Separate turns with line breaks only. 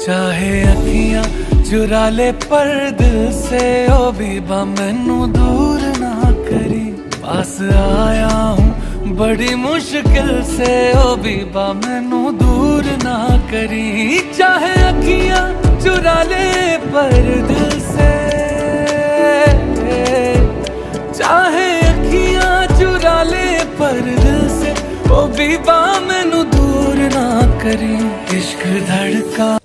चाहे अखियां चुरा ले पर दिल से ओ बीबा मैनू दूर ना करी। पास आया हूँ बड़ी मुश्किल से ओ बीबा मैनू दूर ना करी। चाहे अखियां चुरा ले पर दिल से, चाहे अखियां चुरा ले पर दिल से ओ बीबा मैनू दूर ना करी। इश्क धड़का